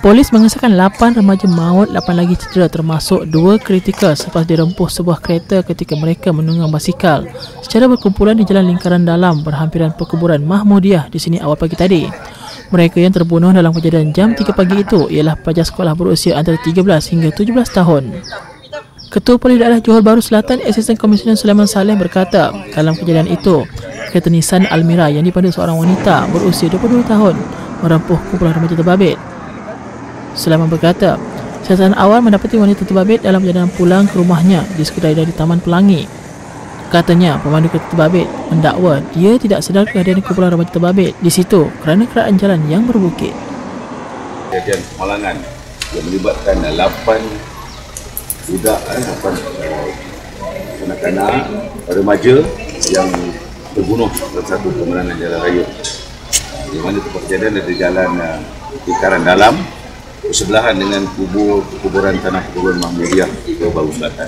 Polis mengesahkan 8 remaja maut, 8 lagi cedera termasuk 2 kritikal selepas dirempuh sebuah kereta ketika mereka menunggang basikal secara berkumpulan di jalan lingkaran dalam berhampiran perkuburan Mahmudiyah di sini awal pagi tadi. Mereka yang terbunuh dalam kejadian jam 3 pagi itu ialah pelajar sekolah berusia antara 13 hingga 17 tahun. Ketua Polis Daerah Johor Bahru Selatan, Asisten Komisioner Sulaiman Saleh berkata, dalam kejadian itu, kereta Nissan Almira yang dipandu seorang wanita berusia 22 tahun merempuh kumpulan remaja terbabit. Sulaiman berkata, siasatan awal mendapati wanita terbabit dalam perjalanan pulang ke rumahnya di Sekedai dari Taman Pelangi. Katanya, pemandu kereta terbabit mendakwa dia tidak sedar kehadiran kumpulan remaja terbabit di situ kerana keadaan jalan yang berbukit. Kejadian kemalangan yang melibatkan 8 budak, 8 kanak-kanak remaja yang terbunuh dalam satu pemenangan jalan raya. Di mana tempat kejadian ada jalan lingkaran dalam bersebelahan dengan kuburan tanah kuburan Mahmudiyah di Johor Bahru Selatan.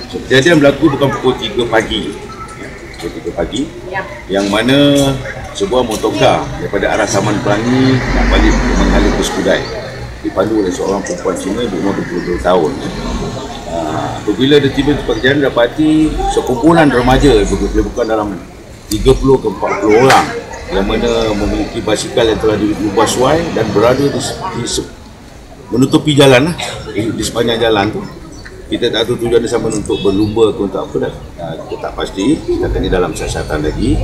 So, kejadian berlaku bukan pukul 3 pagi. Pukul 3 pagi yang mana sebuah motorkar daripada arah Taman Pelangi nak balik menghala ke Skudai dipandu oleh seorang perempuan Cina berumur 22 tahun. Apabila dia tiba di tempat kejadian, dapati sekumpulan remaja bukan dalam 30 ke 40 orang yang mana memiliki basikal yang telah diubah suai dan berada di menutupi jalan di sepanjang jalan tu. Kita tak tahu tujuan dia sama untuk berlumba ke untuk apa dah. Kita tak pasti, kita akan di dalam siasatan lagi.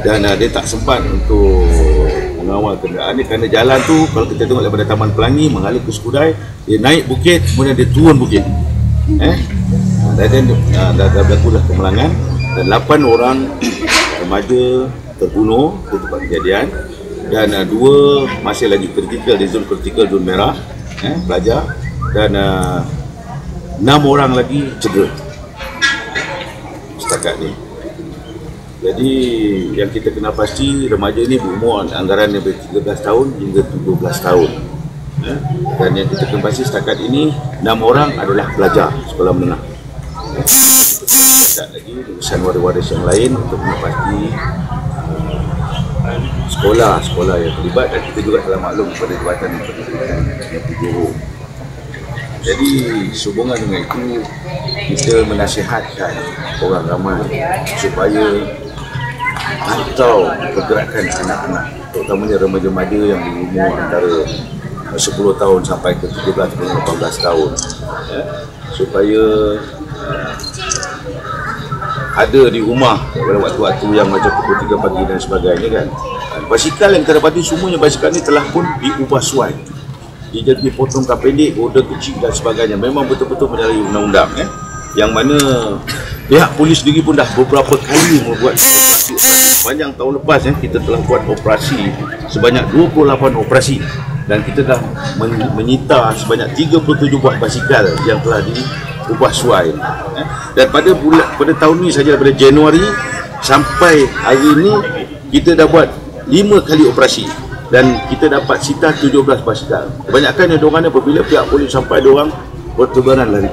Dan dia tak sempat untuk mengawal kenderaan dia kerana jalan tu kalau kita tengok daripada Taman Pelangi mengalir ke Skudai, dia naik bukit kemudian dia turun bukit. Dan dah berlakulah kemalangan dan 8 orang remaja terbunuh di tempat kejadian dan 2 masih lagi kritikal di zon kritikal zon merah, pelajar, dan 6 orang lagi cedera setakat ni. Jadi yang kita kena pasti remaja ni berumur antara 13 tahun hingga 17 tahun. Dan yang kita kena pasti setakat ini 6 orang adalah pelajar sekolah menengah. Kita lagi urusan waris-waris yang lain untuk menepati sekolah yang terlibat dan kita juga telah maklum kepada Jabatan Pendidikan Johor. Jadi sehubungan dengan itu kita menasihatkan orang ramai supaya pantau pergerakan anak-anak, terutamanya remaja-remaja yang berumur antara 10 tahun sampai ke 17 hingga 18 tahun, supaya ada di rumah pada waktu-waktu yang macam pukul 3 pagi dan sebagainya kan. Basikal yang kita dapati semuanya basikal ni telah pun diubah suai. Dia jadi potongkan pendek, roda kecil dan sebagainya. Memang betul-betul menyalahi undang-undang yang mana pihak polis sendiri pun dah beberapa kali membuat operasi. Sepanjang tahun lepas kita telah buat operasi sebanyak 28 operasi dan kita dah menyita sebanyak 37 buah basikal yang telah diubah suai. Dan pada tahun ni saja, pada Januari sampai hari ini kita dah buat 5 kali operasi dan kita dapat sita 17 basikal. Kebanyakan yang diorang apabila pihak polis sampai diorang bertebaran lari.